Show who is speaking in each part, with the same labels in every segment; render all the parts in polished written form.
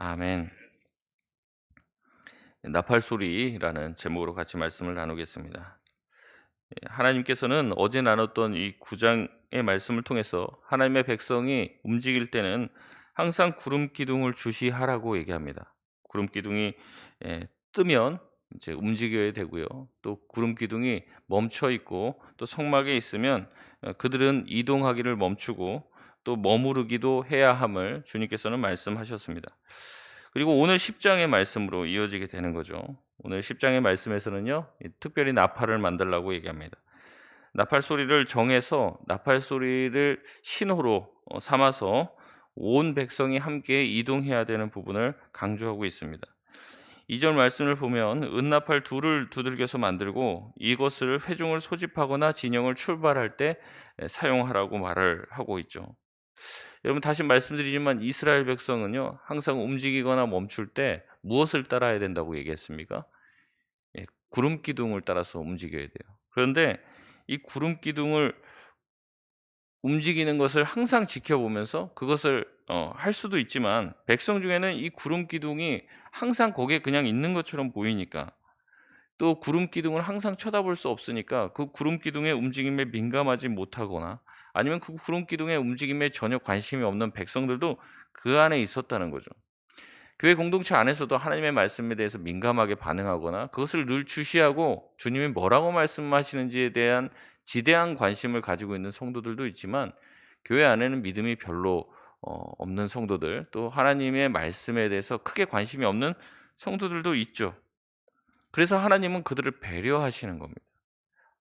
Speaker 1: 아멘. 나팔소리라는 제목으로 같이 말씀을 나누겠습니다. 하나님께서는 어제 나눴던 이 9장의 말씀을 통해서 하나님의 백성이 움직일 때는 항상 구름 기둥을 주시하라고 얘기합니다. 구름 기둥이 뜨면 이제 움직여야 되고요. 또 구름 기둥이 멈춰 있고 또 성막에 있으면 그들은 이동하기를 멈추고 또 머무르기도 해야 함을 주님께서는 말씀하셨습니다. 그리고 오늘 10장의 말씀으로 이어지게 되는 거죠. 오늘 10장의 말씀에서는요, 특별히 나팔을 만들라고 얘기합니다. 나팔 소리를 정해서 나팔 소리를 신호로 삼아서 온 백성이 함께 이동해야 되는 부분을 강조하고 있습니다. 2절 말씀을 보면 은나팔 둘을 두들겨서 만들고 이것을 회중을 소집하거나 진영을 출발할 때 사용하라고 말을 하고 있죠. 여러분 다시 말씀드리지만 이스라엘 백성은요 항상 움직이거나 멈출 때 무엇을 따라야 된다고 얘기했습니까? 구름 기둥을 따라서 움직여야 돼요. 그런데 이 구름 기둥을 움직이는 것을 항상 지켜보면서 그것을 할 수도 있지만 백성 중에는 이 구름 기둥이 항상 거기에 그냥 있는 것처럼 보이니까 또 구름 기둥을 항상 쳐다볼 수 없으니까 그 구름 기둥의 움직임에 민감하지 못하거나 아니면 그 구름 기둥의 움직임에 전혀 관심이 없는 백성들도 그 안에 있었다는 거죠. 교회 공동체 안에서도 하나님의 말씀에 대해서 민감하게 반응하거나 그것을 늘 주시하고 주님이 뭐라고 말씀하시는지에 대한 지대한 관심을 가지고 있는 성도들도 있지만 교회 안에는 믿음이 별로 없는 성도들 또 하나님의 말씀에 대해서 크게 관심이 없는 성도들도 있죠. 그래서 하나님은 그들을 배려하시는 겁니다.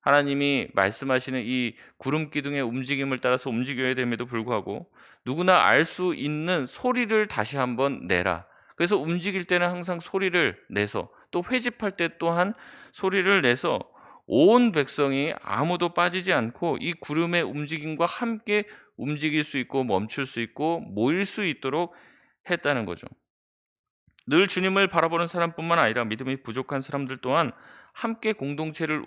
Speaker 1: 하나님이 말씀하시는 이 구름 기둥의 움직임을 따라서 움직여야 됨에도 불구하고 누구나 알 수 있는 소리를 다시 한번 내라. 그래서 움직일 때는 항상 소리를 내서 또 회집할 때 또한 소리를 내서 온 백성이 아무도 빠지지 않고 이 구름의 움직임과 함께 움직일 수 있고 멈출 수 있고 모일 수 있도록 했다는 거죠. 늘 주님을 바라보는 사람뿐만 아니라 믿음이 부족한 사람들 또한 함께 공동체를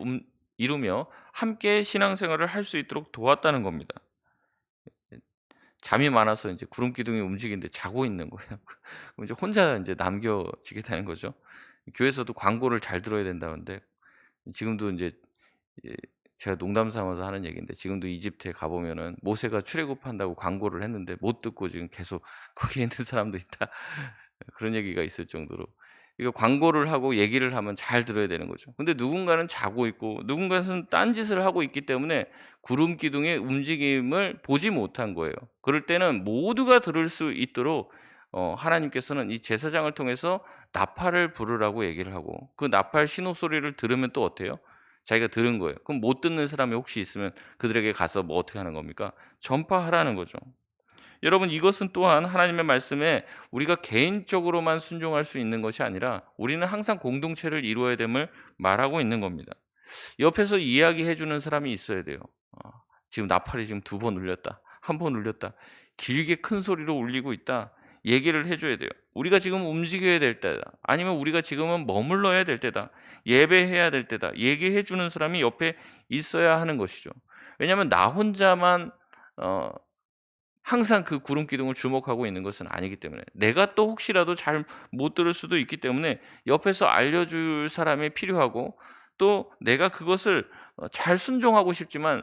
Speaker 1: 이루며 함께 신앙생활을 할 수 있도록 도왔다는 겁니다. 잠이 많아서 이제 구름 기둥이 움직이는데 자고 있는 거예요. 그럼 이제 혼자 이제 남겨지게 되는 거죠. 교회에서도 광고를 잘 들어야 된다는데 지금도 이제 예 제가 농담 삼아서 하는 얘기인데 지금도 이집트에 가 보면은 모세가 출애굽한다고 광고를 했는데 못 듣고 지금 계속 거기에 있는 사람도 있다. 그런 얘기가 있을 정도로 이거 광고를 하고 얘기를 하면 잘 들어야 되는 거죠. 근데 누군가는 자고 있고 누군가는 딴짓을 하고 있기 때문에 구름 기둥의 움직임을 보지 못한 거예요. 그럴 때는 모두가 들을 수 있도록 하나님께서는 이 제사장을 통해서 나팔을 부르라고 얘기를 하고 그 나팔 신호 소리를 들으면 또 어때요? 자기가 들은 거예요. 그럼 못 듣는 사람이 혹시 있으면 그들에게 가서 뭐 어떻게 하는 겁니까? 전파하라는 거죠. 여러분 이것은 또한 하나님의 말씀에 우리가 개인적으로만 순종할 수 있는 것이 아니라 우리는 항상 공동체를 이루어야 됨을 말하고 있는 겁니다. 옆에서 이야기해 주는 사람이 있어야 돼요. 지금 나팔이 지금 2번 울렸다. 1번 울렸다. 길게 큰 소리로 울리고 있다. 얘기를 해 줘야 돼요. 우리가 지금 움직여야 될 때다. 아니면 우리가 지금은 머물러야 될 때다. 예배해야 될 때다. 얘기해 주는 사람이 옆에 있어야 하는 것이죠. 왜냐하면 나 혼자만 어 항상 그 구름 기둥을 주목하고 있는 것은 아니기 때문에 내가 또 혹시라도 잘 못 들을 수도 있기 때문에 옆에서 알려줄 사람이 필요하고 또 내가 그것을 잘 순종하고 싶지만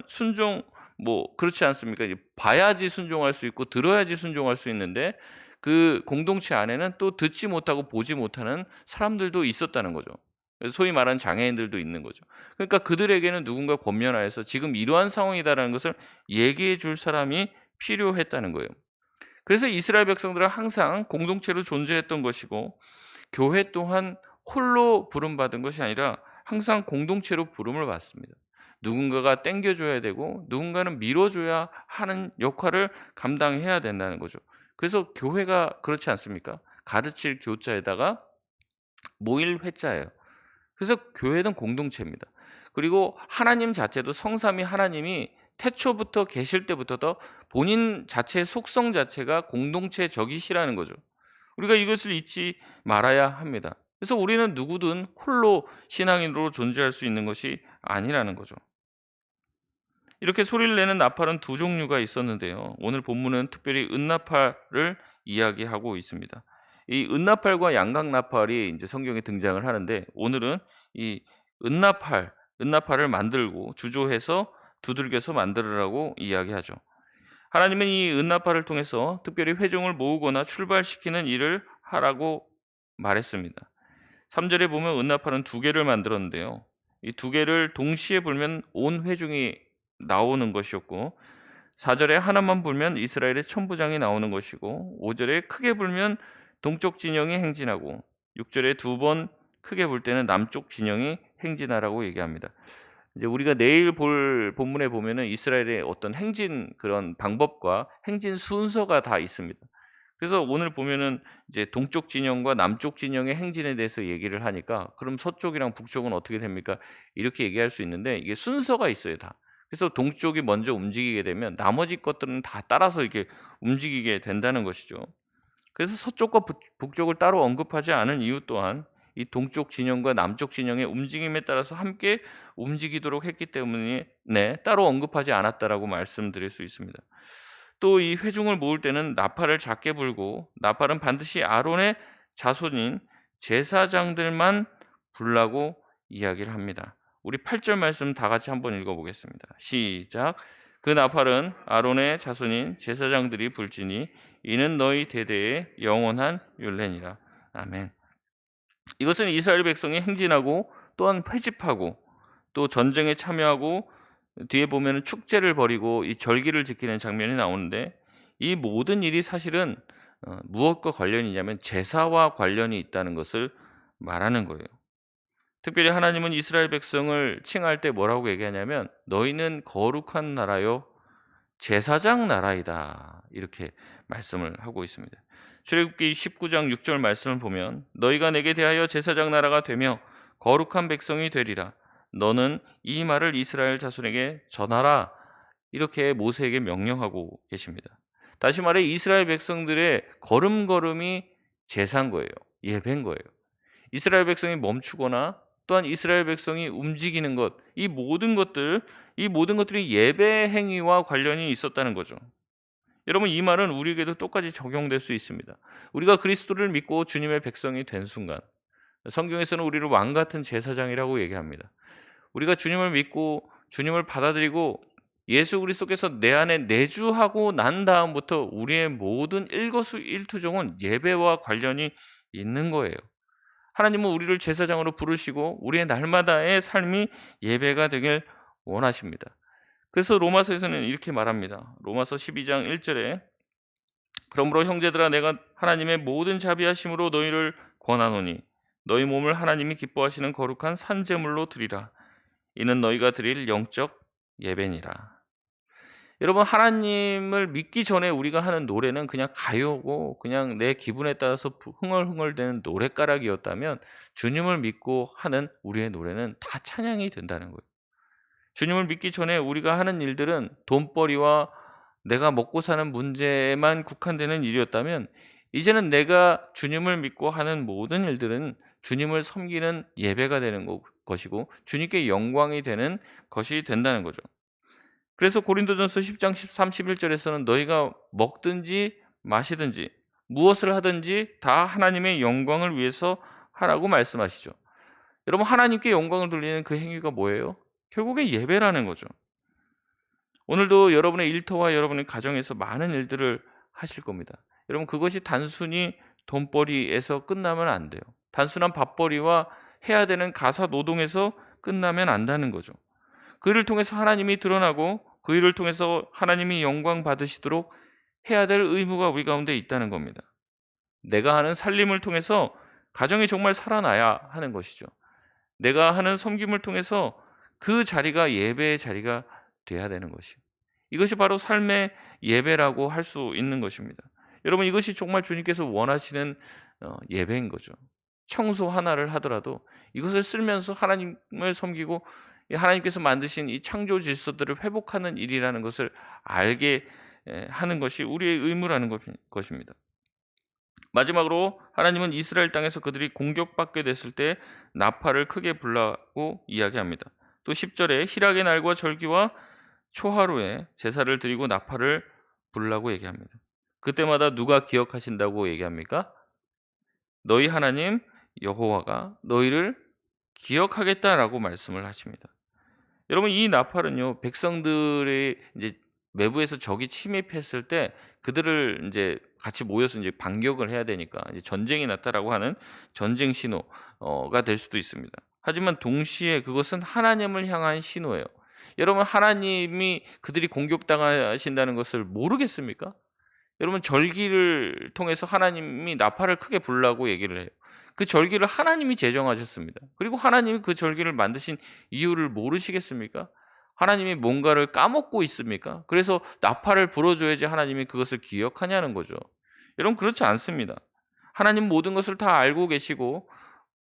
Speaker 1: 그렇지 않습니까? 이제 봐야지 순종할 수 있고 들어야지 순종할 수 있는데 그 공동체 안에는 또 듣지 못하고 보지 못하는 사람들도 있었다는 거죠. 그래서 소위 말하는 장애인들도 있는 거죠. 그러니까 그들에게는 누군가 권면하여서 지금 이러한 상황이다라는 것을 얘기해 줄 사람이 필요했다는 거예요. 그래서 이스라엘 백성들은 항상 공동체로 존재했던 것이고 교회 또한 홀로 부름받은 것이 아니라 항상 공동체로 부름을 받습니다. 누군가가 땡겨줘야 되고 누군가는 밀어줘야 하는 역할을 감당해야 된다는 거죠. 그래서 교회가 그렇지 않습니까? 가르칠 교자에다가 모일 회자예요. 그래서 교회는 공동체입니다. 그리고 하나님 자체도 성삼위 하나님이 태초부터 계실 때부터 본인 자체의 속성 자체가 공동체적이시라는 거죠. 우리가 이것을 잊지 말아야 합니다. 그래서 우리는 누구든 홀로 신앙인으로 존재할 수 있는 것이 아니라는 거죠. 이렇게 소리를 내는 나팔은 두 종류가 있었는데요. 오늘 본문은 특별히 은나팔을 이야기하고 있습니다. 이 은나팔과 양각나팔이 이제 성경에 등장을 하는데 오늘은 이 은나팔을 만들고 주조해서 두들겨서 만들으라고 이야기하죠. 하나님은 이 은나팔을 통해서 특별히 회중을 모으거나 출발시키는 일을 하라고 말했습니다. 3절에 보면 은나팔은 두 개를 만들었는데요. 이 두 개를 동시에 불면 온 회중이 나오는 것이었고 4절에 하나만 불면 이스라엘의 천부장이 나오는 것이고 5절에 크게 불면 동쪽 진영이 행진하고 6절에 두 번 크게 불 때는 남쪽 진영이 행진하라고 얘기합니다. 이제 우리가 내일 볼 본문에 보면은 이스라엘의 어떤 행진 그런 방법과 행진 순서가 다 있습니다. 그래서 오늘 보면은 이제 동쪽 진영과 남쪽 진영의 행진에 대해서 얘기를 하니까 그럼 서쪽이랑 북쪽은 어떻게 됩니까? 이렇게 얘기할 수 있는데 이게 순서가 있어요, 다. 그래서 동쪽이 먼저 움직이게 되면 나머지 것들은 다 따라서 이렇게 움직이게 된다는 것이죠. 그래서 서쪽과 북쪽을 따로 언급하지 않은 이유 또한 이 동쪽 진영과 남쪽 진영의 움직임에 따라서 함께 움직이도록 했기 때문에 따로 언급하지 않았다라고 말씀드릴 수 있습니다. 또 이 회중을 모을 때는 나팔을 작게 불고 나팔은 반드시 아론의 자손인 제사장들만 불라고 이야기를 합니다. 우리 8절 말씀 다 같이 한번 읽어보겠습니다. 시작. 그 나팔은 아론의 자손인 제사장들이 불지니 이는 너희 대대의 영원한 율례니라. 아멘. 이것은 이스라엘 백성이 행진하고 또한 회집하고 또 전쟁에 참여하고 뒤에 보면 축제를 벌이고 이 절기를 지키는 장면이 나오는데 이 모든 일이 사실은 무엇과 관련이 있냐면 제사와 관련이 있다는 것을 말하는 거예요. 특별히 하나님은 이스라엘 백성을 칭할 때 뭐라고 얘기하냐면 너희는 거룩한 나라요 제사장 나라이다 이렇게 말씀을 하고 있습니다. 출애굽기 19장 6절 말씀을 보면 너희가 내게 대하여 제사장 나라가 되며 거룩한 백성이 되리라. 너는 이 말을 이스라엘 자손에게 전하라. 이렇게 모세에게 명령하고 계십니다. 다시 말해 이스라엘 백성들의 걸음걸음이 제사인 거예요. 예배인 거예요. 이스라엘 백성이 멈추거나 또한 이스라엘 백성이 움직이는 것, 이 모든 것들이 예배 행위와 관련이 있었다는 거죠. 여러분 이 말은 우리에게도 똑같이 적용될 수 있습니다. 우리가 그리스도를 믿고 주님의 백성이 된 순간 성경에서는 우리를 왕 같은 제사장이라고 얘기합니다. 우리가 주님을 믿고 주님을 받아들이고 예수 그리스도께서 내 안에 내주하고 난 다음부터 우리의 모든 일거수일투족은 예배와 관련이 있는 거예요. 하나님은 우리를 제사장으로 부르시고 우리의 날마다의 삶이 예배가 되길 원하십니다. 그래서 로마서에서는 이렇게 말합니다. 로마서 12장 1절에 그러므로 형제들아 내가 하나님의 모든 자비하심으로 너희를 권하노니 너희 몸을 하나님이 기뻐하시는 거룩한 산제물로 드리라. 이는 너희가 드릴 영적 예배니라. 여러분 하나님을 믿기 전에 우리가 하는 노래는 그냥 가요고 그냥 내 기분에 따라서 흥얼흥얼대는 노랫가락이었다면 주님을 믿고 하는 우리의 노래는 다 찬양이 된다는 거예요. 주님을 믿기 전에 우리가 하는 일들은 돈벌이와 내가 먹고 사는 문제에만 국한되는 일이었다면 이제는 내가 주님을 믿고 하는 모든 일들은 주님을 섬기는 예배가 되는 것이고 주님께 영광이 되는 것이 된다는 거죠. 그래서 고린도전서 10장 31절에서는 너희가 먹든지 마시든지 무엇을 하든지 다 하나님의 영광을 위해서 하라고 말씀하시죠. 여러분 하나님께 영광을 돌리는 그 행위가 뭐예요? 결국에 예배라는 거죠. 오늘도 여러분의 일터와 여러분의 가정에서 많은 일들을 하실 겁니다. 여러분 그것이 단순히 돈벌이에서 끝나면 안 돼요. 단순한 밥벌이와 해야 되는 가사 노동에서 끝나면 안 되는 거죠. 그 일을 통해서 하나님이 드러나고 그 일을 통해서 하나님이 영광 받으시도록 해야 될 의무가 우리 가운데 있다는 겁니다. 내가 하는 살림을 통해서 가정이 정말 살아나야 하는 것이죠. 내가 하는 섬김을 통해서 그 자리가 예배의 자리가 돼야 되는 것이요. 이것이 바로 삶의 예배라고 할 수 있는 것입니다. 여러분 이것이 정말 주님께서 원하시는 예배인 거죠. 청소 하나를 하더라도 이것을 쓰면서 하나님을 섬기고 하나님께서 만드신 이 창조 질서들을 회복하는 일이라는 것을 알게 하는 것이 우리의 의무라는 것입니다. 마지막으로 하나님은 이스라엘 땅에서 그들이 공격받게 됐을 때 나팔을 크게 불라고 이야기합니다. 또 10절에 희락의 날과 절기와 초하루에 제사를 드리고 나팔을 불라고 얘기합니다. 그때마다 누가 기억하신다고 얘기합니까? 너희 하나님 여호와가 너희를 기억하겠다라고 말씀을 하십니다. 여러분, 이 나팔은요, 백성들의 이제 외부에서 적이 침입했을 때 그들을 이제 같이 모여서 이제 반격을 해야 되니까 이제 전쟁이 났다라고 하는 전쟁 신호가 될 수도 있습니다. 하지만 동시에 그것은 하나님을 향한 신호예요. 여러분, 하나님이 그들이 공격당하신다는 것을 모르겠습니까? 여러분, 절기를 통해서 하나님이 나팔을 크게 불라고 얘기를 해요. 그 절기를 하나님이 제정하셨습니다. 그리고 하나님이 그 절기를 만드신 이유를 모르시겠습니까? 하나님이 뭔가를 까먹고 있습니까? 그래서 나팔을 불어줘야지 하나님이 그것을 기억하냐는 거죠. 여러분, 그렇지 않습니다. 하나님 모든 것을 다 알고 계시고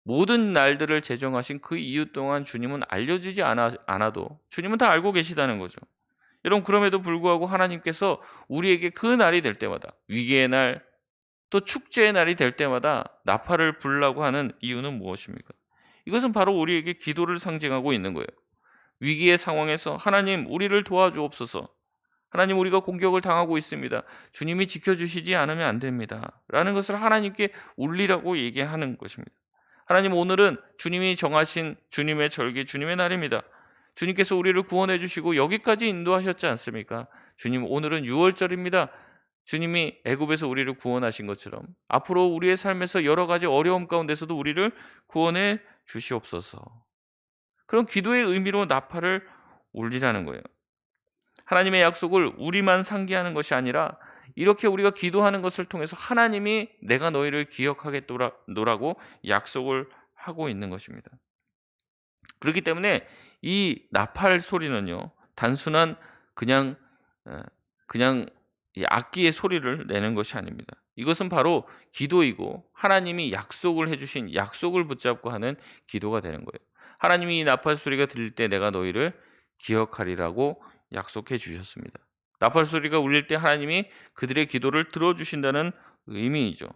Speaker 1: 모든 날들을 제정하신 그 이유 동안 주님은 알려주지 않아도 주님은 다 알고 계시다는 거죠. 여러분, 그럼에도 불구하고 하나님께서 우리에게 그 날이 될 때마다, 위기의 날, 또 축제의 날이 될 때마다 나팔을 불라고 하는 이유는 무엇입니까? 이것은 바로 우리에게 기도를 상징하고 있는 거예요. 위기의 상황에서 하나님 우리를 도와주옵소서. 하나님, 우리가 공격을 당하고 있습니다. 주님이 지켜주시지 않으면 안 됩니다. 라는 것을 하나님께 울리라고 얘기하는 것입니다. 하나님, 오늘은 주님이 정하신 주님의 절기, 주님의 날입니다. 주님께서 우리를 구원해 주시고 여기까지 인도하셨지 않습니까? 주님, 오늘은 유월절입니다. 주님이 애굽에서 우리를 구원하신 것처럼 앞으로 우리의 삶에서 여러 가지 어려움 가운데서도 우리를 구원해 주시옵소서. 그런 기도의 의미로 나팔을 울리라는 거예요. 하나님의 약속을 우리만 상기하는 것이 아니라 이렇게 우리가 기도하는 것을 통해서 하나님이 내가 너희를 기억하겠노라고 약속을 하고 있는 것입니다. 그렇기 때문에 이 나팔 소리는요, 단순한 그냥 그냥 이 악기의 소리를 내는 것이 아닙니다. 이것은 바로 기도이고 하나님이 약속을 해주신 약속을 붙잡고 하는 기도가 되는 거예요. 하나님이 이 나팔 소리가 들릴 때 내가 너희를 기억하리라고 약속해 주셨습니다. 나팔 소리가 울릴 때 하나님이 그들의 기도를 들어주신다는 의미이죠.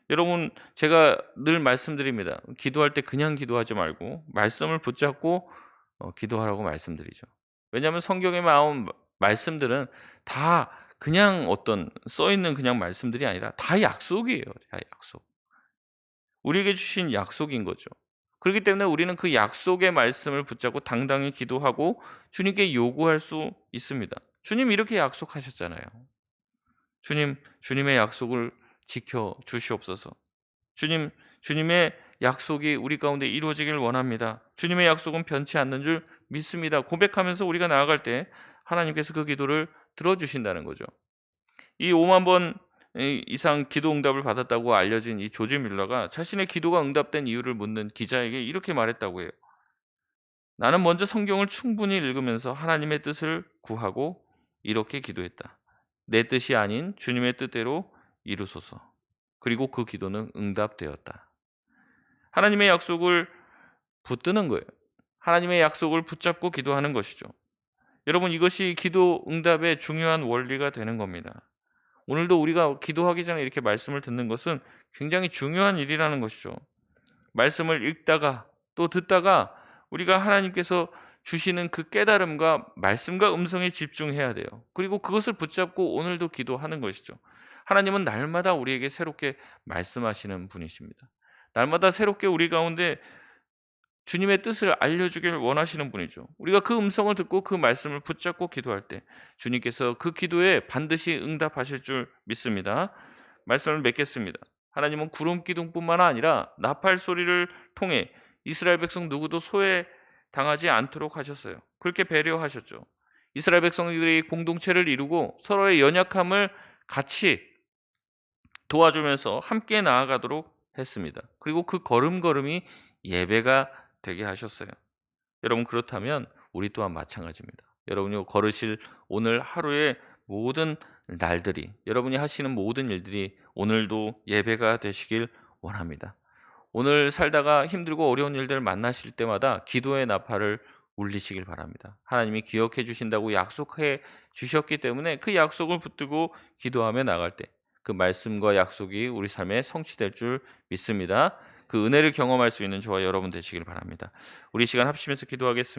Speaker 1: 여러분, 제가 늘 말씀드립니다. 기도할 때 그냥 기도하지 말고 말씀을 붙잡고 기도하라고 말씀드리죠. 왜냐하면 성경에 나온 말씀들은 다 그냥 어떤 써있는 그냥 말씀들이 아니라 다 약속이에요. 다 약속. 우리에게 주신 약속인 거죠. 그렇기 때문에 우리는 그 약속의 말씀을 붙잡고 당당히 기도하고 주님께 요구할 수 있습니다. 주님 이렇게 약속하셨잖아요. 주님의 약속을 지켜 주시옵소서. 주님의 약속이 우리 가운데 이루어지길 원합니다. 주님의 약속은 변치 않는 줄 믿습니다. 고백하면서 우리가 나아갈 때 하나님께서 그 기도를 들어주신다는 거죠. 이 5만 번 이상 기도 응답을 받았다고 알려진 이 조지 밀러가 자신의 기도가 응답된 이유를 묻는 기자에게 이렇게 말했다고 해요. 나는 먼저 성경을 충분히 읽으면서 하나님의 뜻을 구하고 이렇게 기도했다. 내 뜻이 아닌 주님의 뜻대로 이루소서. 그리고 그 기도는 응답되었다. 하나님의 약속을 붙드는 거예요. 하나님의 약속을 붙잡고 기도하는 것이죠. 여러분, 이것이 기도 응답의 중요한 원리가 되는 겁니다. 오늘도 우리가 기도하기 전에 이렇게 말씀을 듣는 것은 굉장히 중요한 일이라는 것이죠. 말씀을 읽다가 또 듣다가 우리가 하나님께서 주시는 그 깨달음과 말씀과 음성에 집중해야 돼요. 그리고 그것을 붙잡고 오늘도 기도하는 것이죠. 하나님은 날마다 우리에게 새롭게 말씀하시는 분이십니다. 날마다 새롭게 우리 가운데 주님의 뜻을 알려주길 원하시는 분이죠. 우리가 그 음성을 듣고 그 말씀을 붙잡고 기도할 때 주님께서 그 기도에 반드시 응답하실 줄 믿습니다. 말씀을 맺겠습니다. 하나님은 구름 기둥뿐만 아니라 나팔 소리를 통해 이스라엘 백성 누구도 소외당하지 않도록 하셨어요. 그렇게 배려하셨죠. 이스라엘 백성들이 공동체를 이루고 서로의 연약함을 같이 도와주면서 함께 나아가도록 했습니다. 그리고 그 걸음걸음이 예배가 되게 하셨어요. 여러분, 그렇다면 우리 또한 마찬가지입니다. 여러분이 걸으실 오늘 하루의 모든 날들이, 여러분이 하시는 모든 일들이 오늘도 예배가 되시길 원합니다. 오늘 살다가 힘들고 어려운 일들을 만나실 때마다 기도의 나팔을 울리시길 바랍니다. 하나님이 기억해 주신다고 약속해 주셨기 때문에 그 약속을 붙들고 기도하며 나갈 때 그 말씀과 약속이 우리 삶에 성취될 줄 믿습니다. 그 은혜를 경험할 수 있는 저와 여러분 되시길 바랍니다. 우리 시간 합심해서 기도하겠습니다.